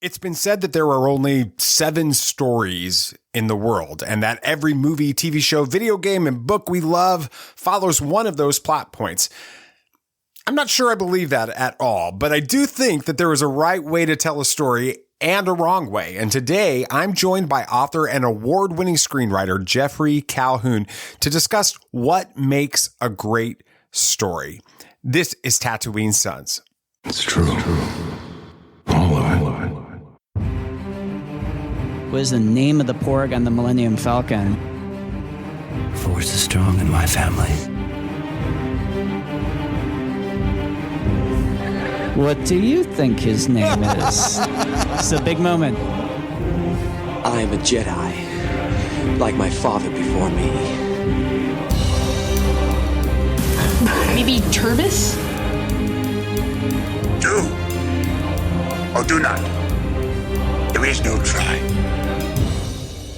It's been said that there are only 7 stories in the world, and that every movie, TV show, video game, and book we love follows one of those plot points. I'm not sure I believe that at all, but I do think that there is a right way to tell a story and a wrong way. And today, I'm joined by author and award-winning screenwriter Geoffrey Calhoun to discuss what makes a great story. This is Tatooine Sons. It's true. All of it. What is the name of the porg on the Millennium Falcon? Force is strong in my family. What do you think his name is? It's a big moment. I am a Jedi, like my father before me. Maybe Turbis? Do or do not. There is no try.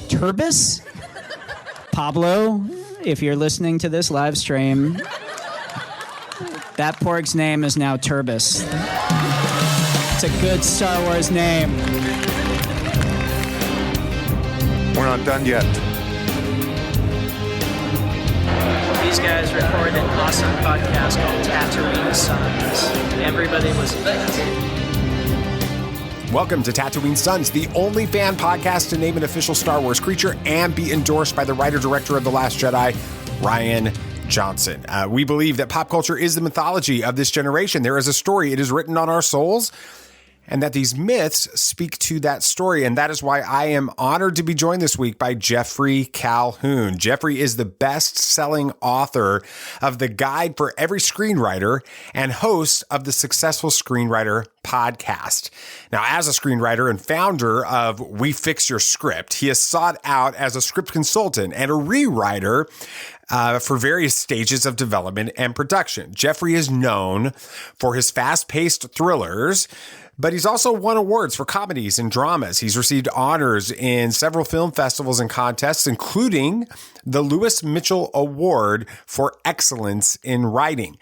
Turbis? Pablo, if you're listening to this live stream, that porg's name is now Turbis. It's a good Star Wars name. We're not done yet. These guys recorded an awesome podcast called Tatooine Sons. Everybody was lit. Welcome to Tatooine Sons, the only fan podcast to name an official Star Wars creature and be endorsed by the writer-director of The Last Jedi, Rian Johnson. We believe that pop culture is the mythology of this generation. There is a story. It is written on our souls, and that these myths speak to that story. And that is why I am honored to be joined this week by Geoffrey Calhoun. Geoffrey is the best-selling author of the Guide for Every Screenwriter and host of the Successful Screenwriter Podcast. Now, as a screenwriter and founder of We Fix Your Script, he is sought out as a script consultant and a rewriter for various stages of development and production. Geoffrey is known for his fast-paced thrillers, but he's also won awards for comedies and dramas. He's received honors in several film festivals and contests, including the Lewis Mitchell Award for Excellence in Writing.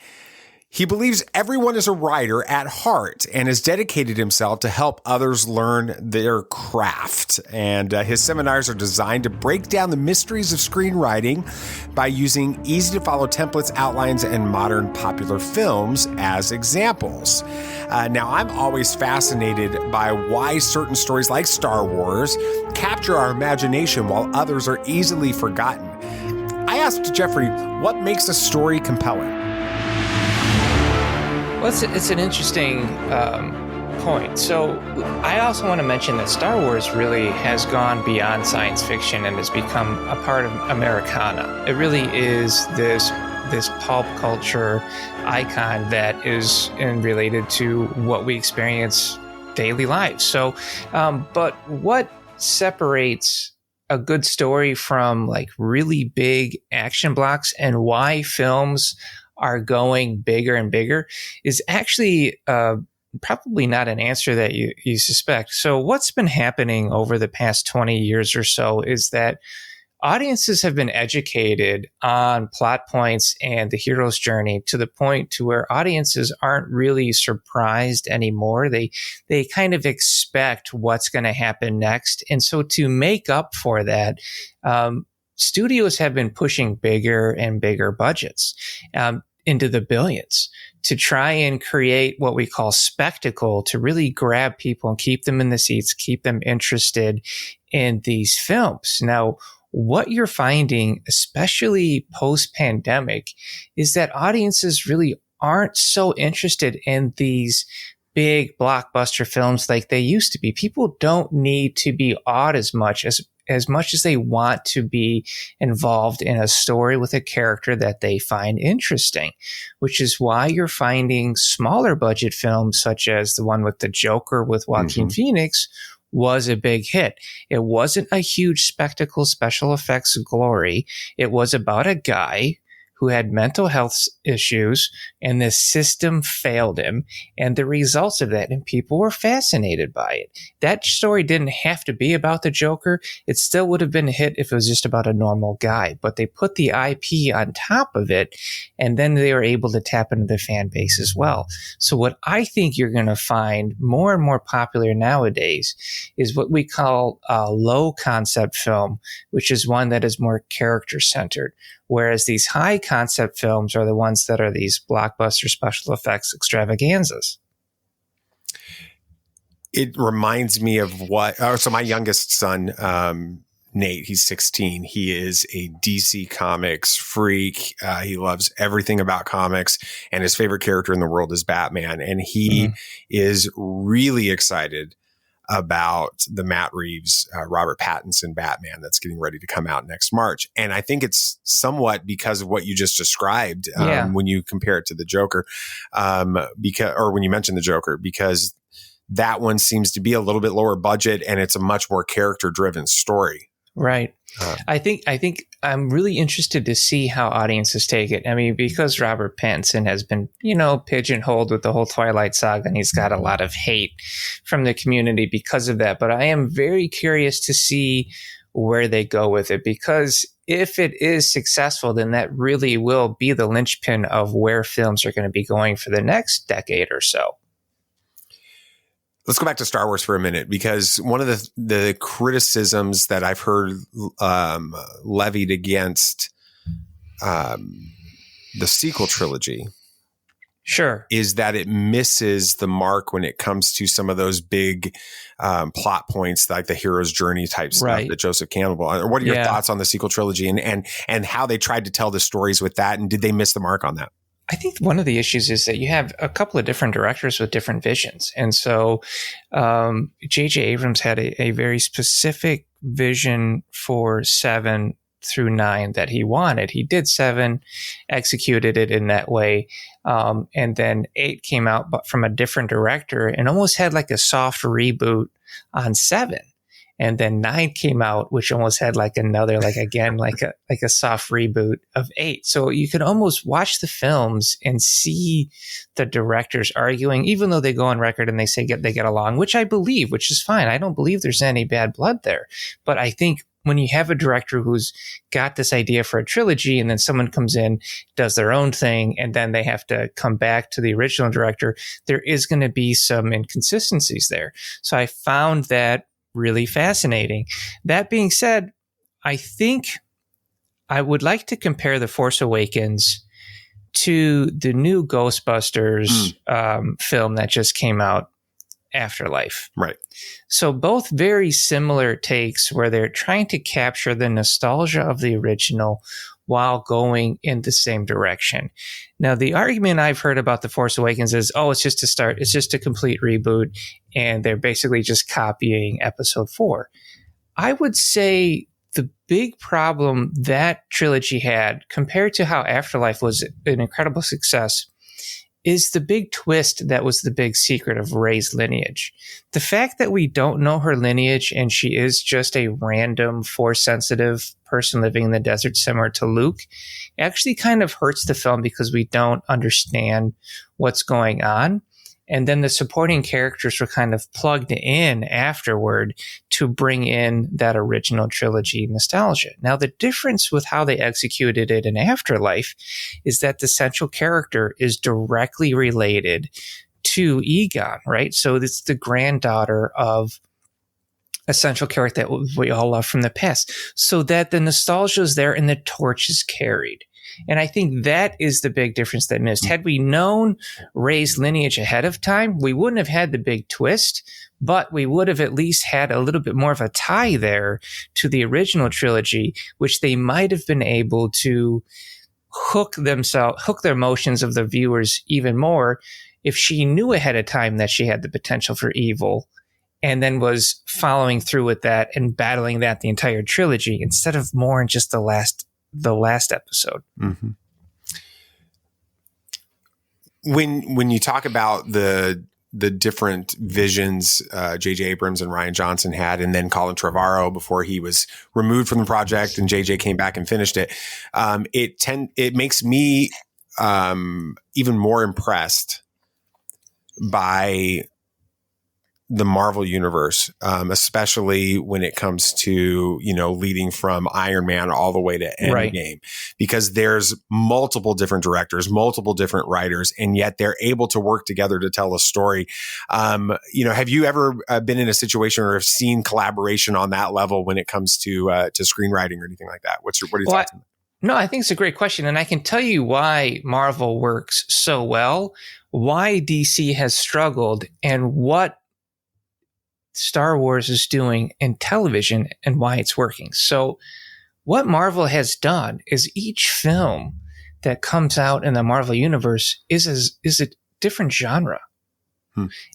He believes everyone is a writer at heart and has dedicated himself to help others learn their craft. And his seminars are designed to break down the mysteries of screenwriting by using easy-to-follow templates, outlines, and modern popular films as examples. Now, I'm always fascinated by why certain stories like Star Wars capture our imagination while others are easily forgotten. I asked Geoffrey, what makes a story compelling? Well, it's an interesting point. So I also want to mention that Star Wars really has gone beyond science fiction and has become a part of Americana. It really is this pulp culture icon that is related to what we experience daily lives. So, but what separates a good story from like really big action blocks and why films are going bigger and bigger is actually probably not an answer that you suspect. So what's been happening over the past 20 years or so is that audiences have been educated on plot points and the hero's journey to the point to where audiences aren't really surprised anymore. They kind of expect what's going to happen next. And so to make up for that, studios have been pushing bigger and bigger budgets into the billions to try and create what we call spectacle to really grab people and keep them in the seats, keep them interested in these films. Now, what you're finding, especially post-pandemic, is that audiences really aren't so interested in these big blockbuster films like they used to be. People don't need to be awed as much as they want to be involved in a story with a character that they find interesting, which is why you're finding smaller budget films such as the one with the Joker with Joaquin Phoenix was a big hit. It wasn't a huge spectacle, special effects glory. It was about a guy who had mental health issues, and the system failed him, and the results of that, and people were fascinated by it. That story didn't have to be about the Joker. It still would have been a hit if it was just about a normal guy, but they put the IP on top of it, and then they were able to tap into the fan base as well. So what I think you're going to find more and more popular nowadays is what we call a low concept film, which is one that is more character centered. Whereas these high concept films are the ones that are these blockbuster special effects extravaganzas. It reminds me of so my youngest son, Nate, he's 16. He is a DC Comics freak. He loves everything about comics, and his favorite character in the world is Batman. And he is really excited about the Matt Reeves, Robert Pattinson Batman that's getting ready to come out next March. And I think it's somewhat because of what you just described when you compare it to the Joker, or when you mention the Joker, because that one seems to be a little bit lower budget and it's a much more character driven story. Right. I think I'm really interested to see how audiences take it. I mean, because Robert Pattinson has been, pigeonholed with the whole Twilight saga, and he's got a lot of hate from the community because of that. But I am very curious to see where they go with it, because if it is successful, then that really will be the linchpin of where films are going to be going for the next decade or so. Let's go back to Star Wars for a minute, because one of the criticisms that I've heard levied against the sequel trilogy is that it misses the mark when it comes to some of those big plot points, like the hero's journey type stuff that Joseph Campbell. What are your thoughts on the sequel trilogy and how they tried to tell the stories with that? And did they miss the mark on that? I think one of the issues is that you have a couple of different directors with different visions. And so J.J. Abrams had a very specific vision for 7 through 9 that he wanted. He did 7, executed it in that way. And then 8 came out but from a different director and almost had like a soft reboot on 7. And then 9 came out, which almost had like another, like a soft reboot of 8. So you could almost watch the films and see the directors arguing, even though they go on record and they say they get along, which I believe, which is fine. I don't believe there's any bad blood there. But I think when you have a director who's got this idea for a trilogy and then someone comes in, does their own thing, and then they have to come back to the original director, there is going to be some inconsistencies there. So I found that really fascinating. That being said, I think I would like to compare The Force Awakens to the new Ghostbusters film that just came out, Afterlife. Right. So both very similar takes where they're trying to capture the nostalgia of the original while going in the same direction. Now, the argument I've heard about The Force Awakens is, it's just a complete reboot, and they're basically just copying episode 4. I would say the big problem that trilogy had, compared to how Afterlife was an incredible success, is the big twist that was the big secret of Rey's lineage. The fact that we don't know her lineage and she is just a random Force-sensitive person living in the desert similar to Luke actually kind of hurts the film because we don't understand what's going on. And then the supporting characters were kind of plugged in afterward to bring in that original trilogy nostalgia. Now, the difference with how they executed it in Afterlife is that the central character is directly related to Egon, right? So it's the granddaughter of a central character that we all love from the past, so that the nostalgia is there and the torch is carried. And I think that is the big difference that missed. Had we known Rey's lineage ahead of time, we wouldn't have had the big twist, but we would have at least had a little bit more of a tie there to the original trilogy, which they might have been able to hook their emotions of the viewers even more if she knew ahead of time that she had the potential for evil and then was following through with that and battling that the entire trilogy instead of more in just the last episode. Mm-hmm. When you talk about the the different visions J.J. Abrams and Rian Johnson had, and then Colin Trevorrow before he was removed from the project and J.J. came back and finished it. It makes me even more impressed by the Marvel universe, especially when it comes to, leading from Iron Man all the way to Endgame, because there's multiple different directors, multiple different writers, and yet they're able to work together to tell a story. Have you ever been in a situation or have seen collaboration on that level when it comes to screenwriting or anything like that? What are your thoughts on that? No, I think it's a great question. And I can tell you why Marvel works so well, why DC has struggled, and what Star Wars is doing in television and why it's working. So what Marvel has done is each film that comes out in the Marvel universe is a different genre.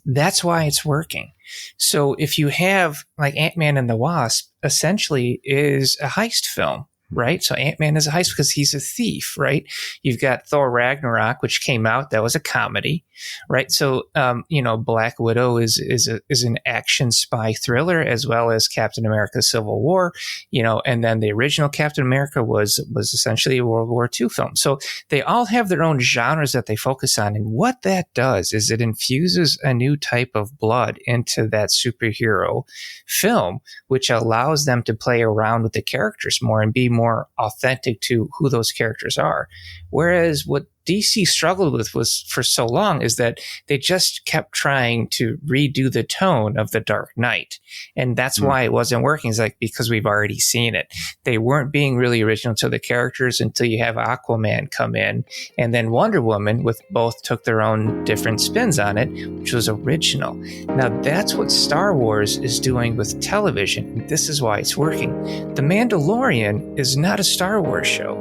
That's why it's working. So if you have like Ant-Man and the Wasp, essentially is a heist film. Right. So Ant-Man is a heist because he's a thief. Right. You've got Thor Ragnarok, which came out. That was a comedy. Right. So, Black Widow is an action spy thriller, as well as Captain America Civil War, and then the original Captain America was essentially a World War II film. So they all have their own genres that they focus on. And what that does is it infuses a new type of blood into that superhero film, which allows them to play around with the characters more and be more authentic to who those characters are. Whereas what DC struggled with was for so long is that they just kept trying to redo the tone of The Dark Knight. And that's why it wasn't working. It's like, because we've already seen it. They weren't being really original to the characters until you have Aquaman come in, and then Wonder Woman, with both took their own different spins on it, which was original. Now that's what Star Wars is doing with television. This is why it's working. The Mandalorian is not a Star Wars show.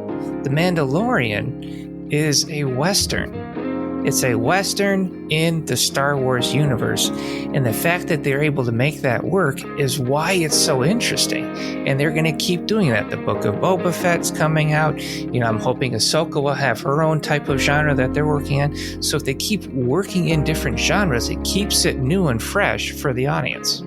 The Mandalorian is a Western. It's a Western in the Star Wars universe. And the fact that they're able to make that work is why it's so interesting. And they're going to keep doing that. The Book of Boba Fett's coming out. I'm hoping Ahsoka will have her own type of genre that they're working on. So if they keep working in different genres, it keeps it new and fresh for the audience.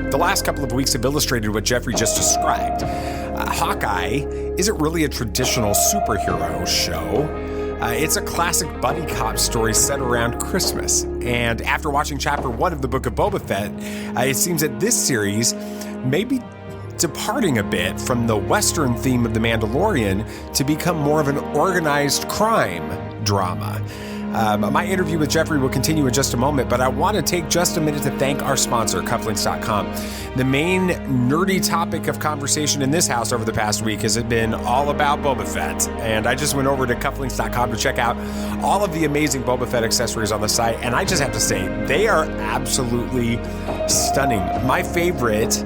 The last couple of weeks have illustrated what Geoffrey just described. Hawkeye isn't really a traditional superhero show. It's a classic buddy cop story set around Christmas. And after watching Chapter 1 of the Book of Boba Fett, it seems that this series may be departing a bit from the Western theme of The Mandalorian to become more of an organized crime drama. My interview with Geoffrey will continue in just a moment, but I want to take just a minute to thank our sponsor, Cufflinks.com. The main nerdy topic of conversation in this house over the past week has been all about Boba Fett, and I just went over to Cufflinks.com to check out all of the amazing Boba Fett accessories on the site, and I just have to say, they are absolutely stunning. My favorite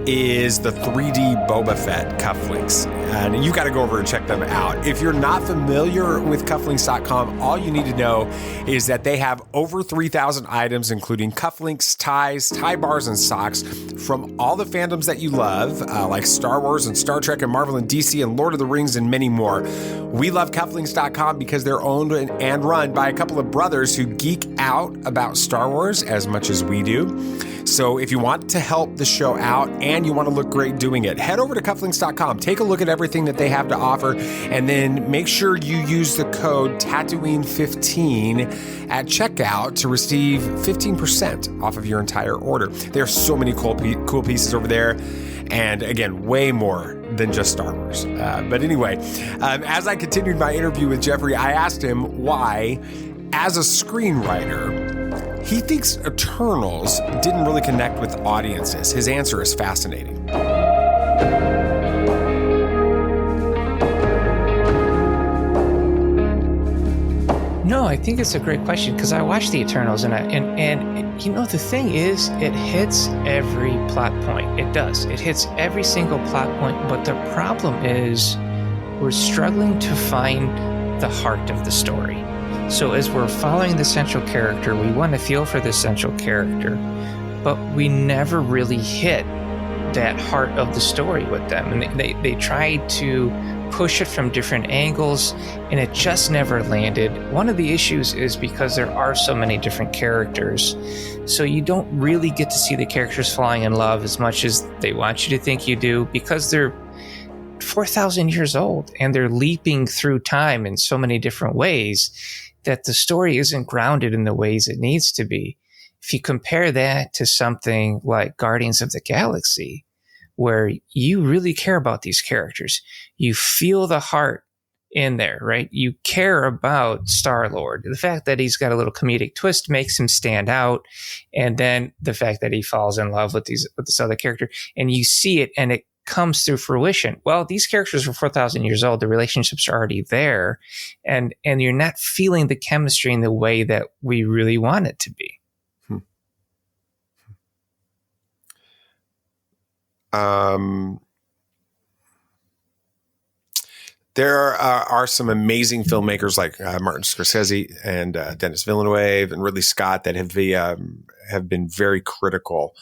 is the 3D Boba Fett cufflinks, and you got to go over and check them out. If you're not familiar with cufflinks.com, all you need to know is that they have over 3,000 items, including cufflinks, ties, tie bars, and socks from all the fandoms that you love, like Star Wars and Star Trek and Marvel and DC and Lord of the Rings and many more. We love cufflinks.com because they're owned and run by a couple of brothers who geek out about Star Wars as much as we do. So if you want to help the show out and you want to look great doing it, head over to cufflinks.com, take a look at everything that they have to offer, and then make sure you use the code Tatooine15 at checkout to receive 15% off of your entire order. There are so many cool pieces over there. And again, way more than just Star Wars. But anyway, as I continued my interview with Geoffrey, I asked him why, as a screenwriter, he thinks Eternals didn't really connect with audiences. His answer is fascinating. No, I think it's a great question because I watched the Eternals and the thing is, it hits every plot point. It does. It hits every single plot point, but the problem is we're struggling to find the heart of the story. So as we're following the central character, we want to feel for the central character, but we never really hit that heart of the story with them. And they tried to push it from different angles, and it just never landed. One of the issues is because there are so many different characters, so you don't really get to see the characters falling in love as much as they want you to think you do, because they're 4,000 years old and they're leaping through time in so many different ways that the story isn't grounded in the ways it needs to be. If you compare that to something like Guardians of the Galaxy, where you really care about these characters, you feel the heart in there, right? You care about Star-Lord. The fact that he's got a little comedic twist makes him stand out. And then the fact that he falls in love with this other character, and you see it and it comes through fruition. Well, these characters were 4,000 years old. The relationships are already there, and you're not feeling the chemistry in the way that we really want it to be. There are some amazing filmmakers like Martin Scorsese and Denis Villeneuve and Ridley Scott that have been very critical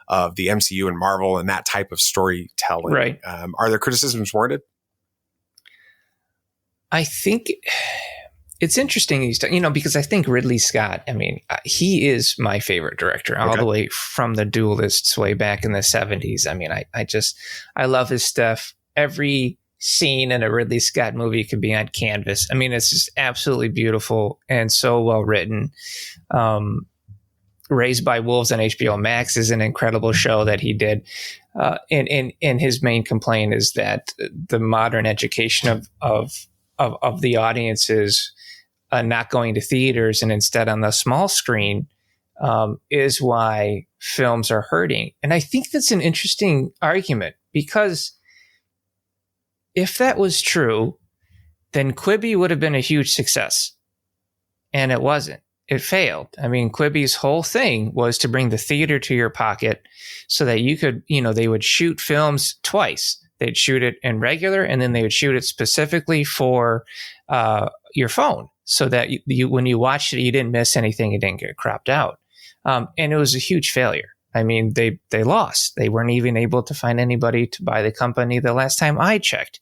of the MCU and Marvel and that type of storytelling. Right. Are there criticisms warranted? I think it's interesting, because I think Ridley Scott, he is my favorite director all the way from The Duelists way back in the 70s. I love his stuff. Every scene in a Ridley Scott movie could be on canvas. It's just absolutely beautiful and so well written. Raised by Wolves on HBO Max is an incredible show that he did. And his main complaint is that the modern education of the audience is not going to theaters and instead on the small screen is why films are hurting. And I think that's an interesting argument, because if that was true, then Quibi would have been a huge success. And it wasn't. It failed. Quibi's whole thing was to bring the theater to your pocket so that you could, they would shoot films twice. They'd shoot it in regular, and then they would shoot it specifically for your phone so that you when you watched it, you didn't miss anything. It didn't get cropped out. And it was a huge failure. They lost. They weren't even able to find anybody to buy the company the last time I checked.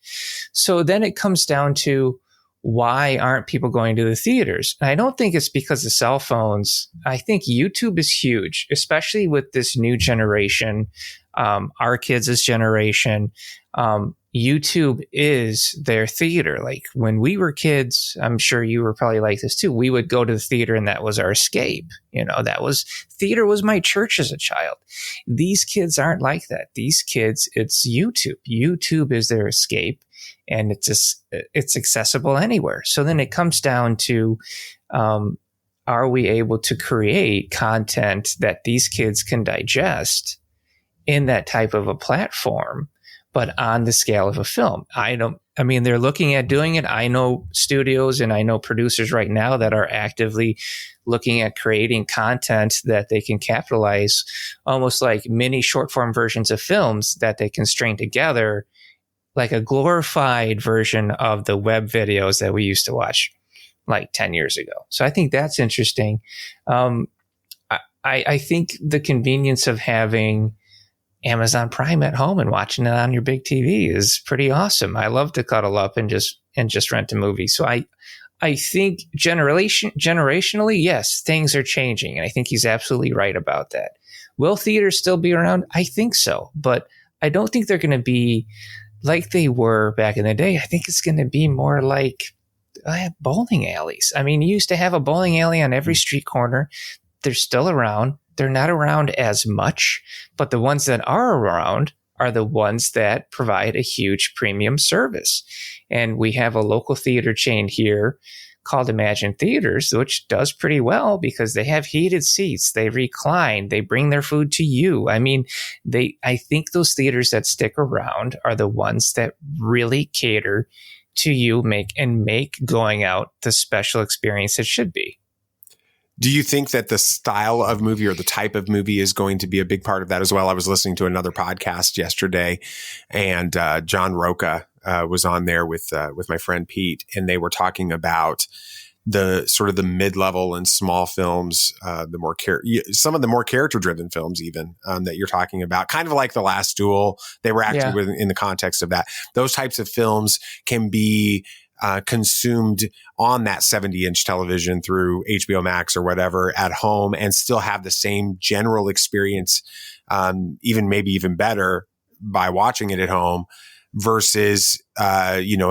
So then it comes down to, why aren't people going to the theaters? And I don't think it's because of cell phones. I think YouTube is huge, especially with this new generation, our kids' generation. YouTube is their theater. Like when we were kids, I'm sure you were probably like this too. We would go to the theater and that was our escape. Theater was my church as a child. These kids aren't like that. These kids, it's YouTube. YouTube is their escape. And it's accessible anywhere. So then it comes down to, are we able to create content that these kids can digest in that type of a platform, but on the scale of a film? They're looking at doing it. I know studios and I know producers right now that are actively looking at creating content that they can capitalize, almost like mini short form versions of films that they can string together, like a glorified version of the web videos that we used to watch like 10 years ago. So I think that's interesting. I think the convenience of having Amazon Prime at home and watching it on your big TV is pretty awesome. I love to cuddle up and just rent a movie. So I think generationally, yes, things are changing. And I think he's absolutely right about that. Will theaters still be around? I think so. But I don't think they're going to be like they were back in the day. I think it's going to be more like bowling alleys. You used to have a bowling alley on every street corner. They're still around. They're not around as much, but the ones that are around are the ones that provide a huge premium service. And we have a local theater chain here called Imagine Theaters, which does pretty well because they have heated seats, they recline, they bring their food to you. I think those theaters that stick around are the ones that really cater to you, make going out the special experience it should be. Do you think that the style of movie or the type of movie is going to be a big part of that as well? I was listening to another podcast yesterday, and John Roca was on there with my friend Pete, and they were talking about the sort of the mid-level and small films, some of the more character-driven films, even that you're talking about, kind of like The Last Duel. They were acted with in the context of that. Those types of films can be consumed on that 70-inch television through HBO Max or whatever at home, and still have the same general experience, maybe even better by watching it at home. Versus, in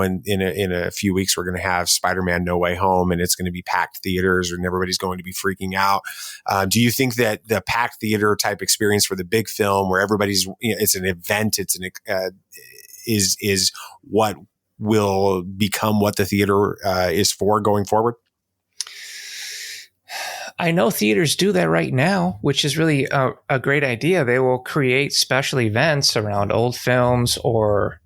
a few weeks, we're going to have Spider-Man No Way Home, and it's going to be packed theaters and everybody's going to be freaking out. Do you think that the packed theater type experience for the big film, where everybody's, it's an event, is what will become what the theater is for going forward? I know theaters do that right now, which is really a great idea. They will create special events around old films or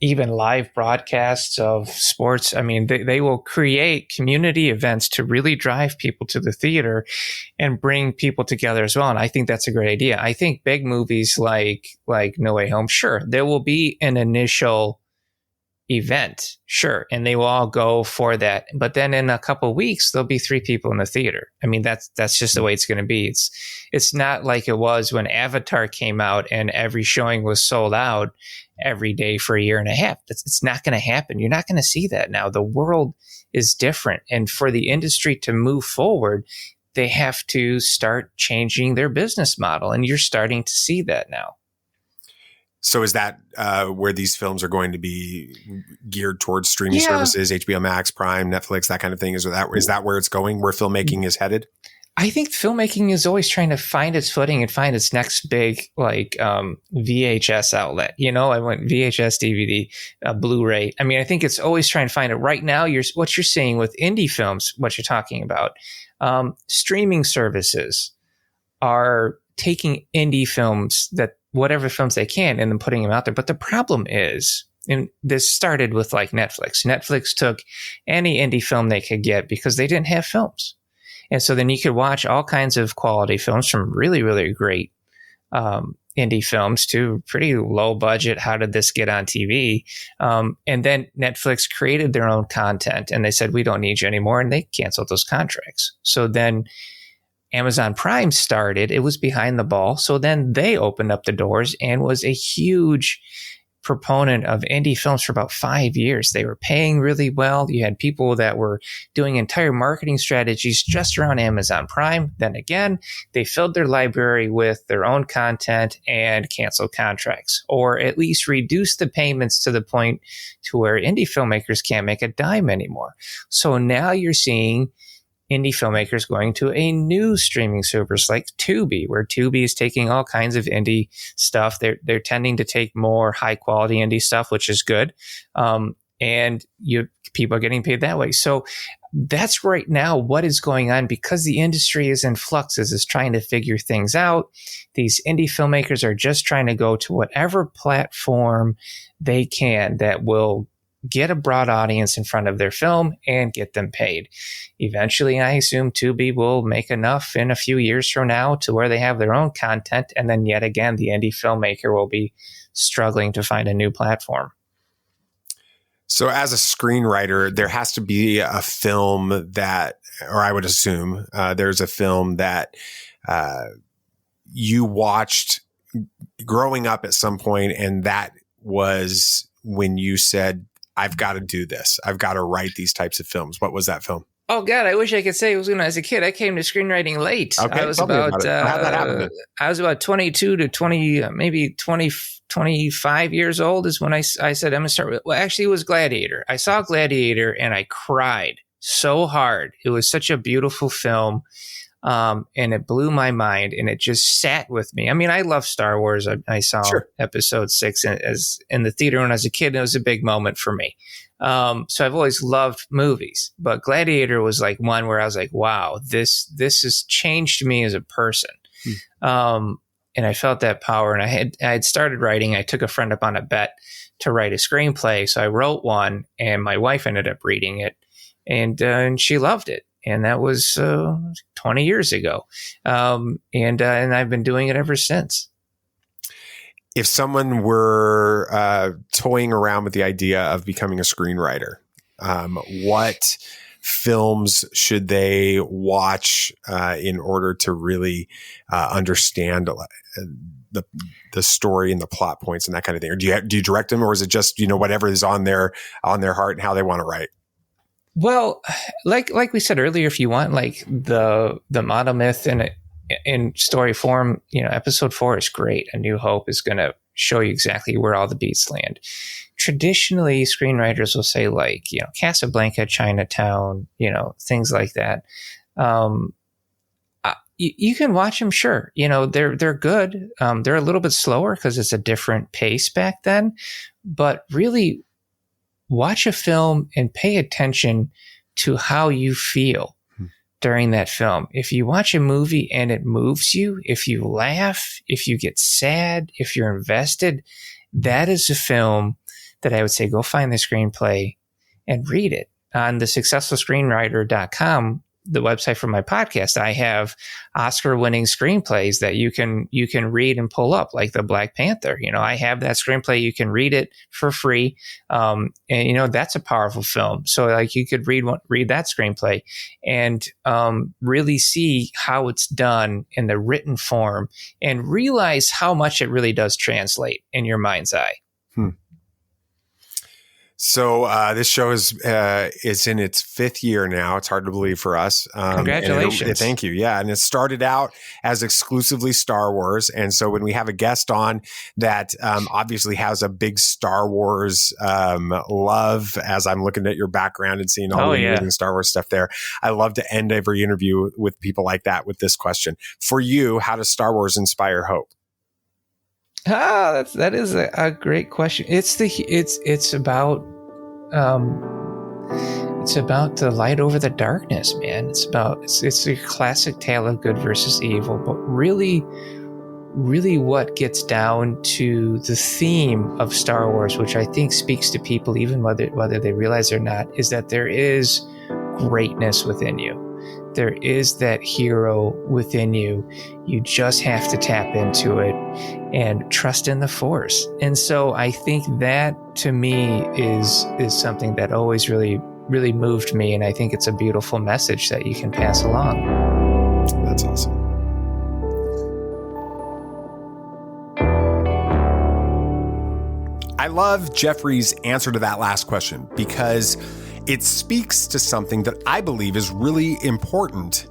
even live broadcasts of sports. I mean, they will create community events to really drive people to the theater and bring people together as well. And I think that's a great idea. I think big movies like No Way Home, sure, there will be an initial event, sure, and they will all go for that. But then in a couple of weeks, there'll be 3 people in the theater. I mean, that's just the way it's going to be. It's not like it was when Avatar came out and every showing was sold out every day for a year and a half. It's not going to happen. You're not going to see that now. The world is different, and for the industry to move forward, they have to start changing their business model, and you're starting to see that now. So is that where these films are going to be geared towards streaming services, HBO Max, Prime, Netflix, that kind of thing? Is that where it's going, where filmmaking is headed? I think filmmaking is always trying to find its footing and find its next big, VHS outlet. I went VHS, DVD, Blu-ray. I mean, I think it's always trying to find it. Right now, what you're seeing with indie films, what you're talking about, streaming services are taking indie films, that whatever films they can, and then putting them out there. But the problem is, and this started with like Netflix. Netflix took any indie film they could get because they didn't have films. And so then you could watch all kinds of quality films, from really, really great indie films to pretty low budget. How did this get on TV? And then Netflix created their own content, and they said, we don't need you anymore. And they canceled those contracts. So then Amazon Prime started. It was behind the ball. So then they opened up the doors and was a huge proponent of indie films for about 5 years. They were paying really well. You had people that were doing entire marketing strategies just around Amazon Prime. Then again, they filled their library with their own content and canceled contracts, or at least reduced the payments to the point to where indie filmmakers can't make a dime anymore. So now you're seeing indie filmmakers going to a new streaming service like Tubi, where Tubi is taking all kinds of indie stuff. They're tending to take more high quality indie stuff, which is good. And people are getting paid that way. So that's right now what is going on, because the industry is in flux, is trying to figure things out. These indie filmmakers are just trying to go to whatever platform they can that will get a broad audience in front of their film and get them paid. Eventually, I assume Tubi will make enough in a few years from now to where they have their own content. And then yet again, the indie filmmaker will be struggling to find a new platform. So as a screenwriter, there has to be a film that, or I would assume there's a film that you watched growing up at some point, and that was when you said, I've got to do this. I've got to write these types of films. What was that film? Oh God, I wish I could say it was when I was a kid. I came to screenwriting late. Okay, I was about how'd that happen? I was about 22 to 20, maybe 20, 25 years old is when I said, I'm going to start with, well, actually it was Gladiator. I saw Gladiator and I cried so hard. It was such a beautiful film. And it blew my mind, and it just sat with me. I mean, I love Star Wars. I saw episode 6 as in the theater when I was a kid, and it was a big moment for me. So I've always loved movies, but Gladiator was like one where I was like, wow, this has changed me as a person. And I felt that power, and I had started writing. I took a friend up on a bet to write a screenplay. So I wrote one, and my wife ended up reading it, and she loved it. And that was 20 years ago. And I've been doing it ever since. If someone were toying around with the idea of becoming a screenwriter, what films should they watch in order to really understand the story and the plot points and that kind of thing? Or do you direct them, or is it just, whatever is on their heart and how they want to write? Well, like we said earlier, if you want like the model myth in story form, episode 4 is great. A New Hope is going to show you exactly where all the beats land. Traditionally, screenwriters will say like, Casablanca, Chinatown, things like that. You can watch them, sure. They're good. They're a little bit slower because it's a different pace back then. But really, watch a film and pay attention to how you feel during that film. If you watch a movie and it moves you, if you laugh, if you get sad, if you're invested, that is a film that I would say go find the screenplay and read it. On the successfulscreenwriter.com, the website for my podcast, I have Oscar-winning screenplays that you can read and pull up, like the Black Panther. I have that screenplay. You can read it for free, and that's a powerful film. So, like, you could read that screenplay and really see how it's done in the written form, and realize how much it really does translate in your mind's eye. So this show is in its 5th year now. It's hard to believe for us. Congratulations. Thank you. Yeah. And it started out as exclusively Star Wars. And so when we have a guest on that obviously has a big Star Wars love, as I'm looking at your background and seeing all the amazing Star Wars stuff there, I love to end every interview with people like that with this question. For you, how does Star Wars inspire hope? That is a great question. It's about the light over the darkness, man. It's a classic tale of good versus evil, but really what gets down to the theme of Star Wars, which I think speaks to people even whether they realize it or not, is that there is greatness within you. There is that hero within you. You just have to tap into it and trust in the Force. And so I think that, to me, is something that always really, really moved me. And I think it's a beautiful message that you can pass along. That's awesome. I love Geoffrey's answer to that last question, because it speaks to something that I believe is really important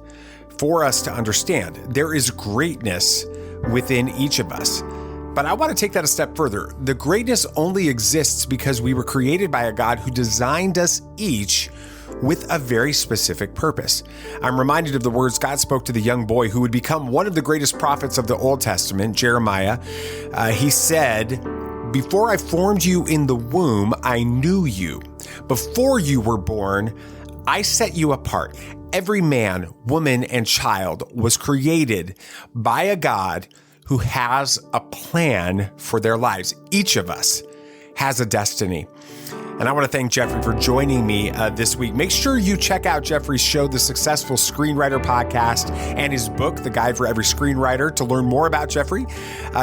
for us to understand. There is greatness within each of us. But I want to take that a step further. The greatness only exists because we were created by a God who designed us each with a very specific purpose. I'm reminded of the words God spoke to the young boy who would become one of the greatest prophets of the Old Testament, Jeremiah. He said, "Before I formed you in the womb, I knew you. Before you were born, I set you apart." Every man, woman, and child was created by a God who has a plan for their lives. Each of us has a destiny. And I want to thank Geoffrey for joining me this week. Make sure you check out Geoffrey's show, The Successful Screenwriter Podcast, and his book, The Guide for Every Screenwriter. To learn more about Geoffrey,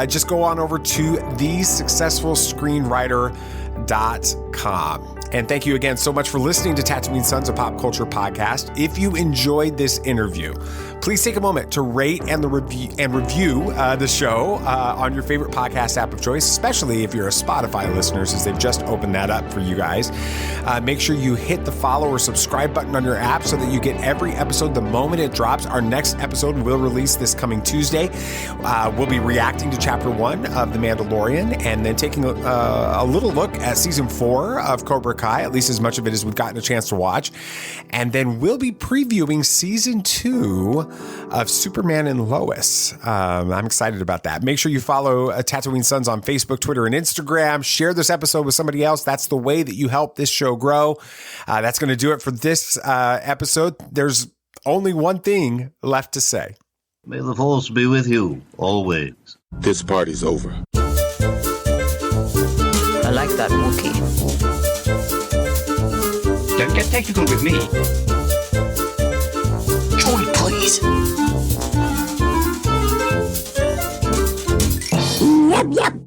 just go on over to thesuccessfulscreenwriter.com. And thank you again so much for listening to Tatooine Sons, a pop culture podcast. If you enjoyed this interview, please take a moment to rate and review the show on your favorite podcast app of choice, especially if you're a Spotify listener, since they've just opened that up for you guys. Make sure you hit the follow or subscribe button on your app so that you get every episode the moment it drops. Our next episode will release this coming Tuesday. We'll be reacting to Chapter 1 of The Mandalorian and then taking a little look at Season 4 of Cobra Kai, at least as much of it as we've gotten a chance to watch. And then we'll be previewing Season 2 of Superman and Lois. I'm excited about that. Make sure you follow Tatooine Sons on Facebook, Twitter, and Instagram. Share this episode with somebody else. That's the way that you help this show grow. That's going to do it for this episode. There's only one thing left to say. May the Force be with you always. This party's over. I like that Wookiee. Don't get technical with me.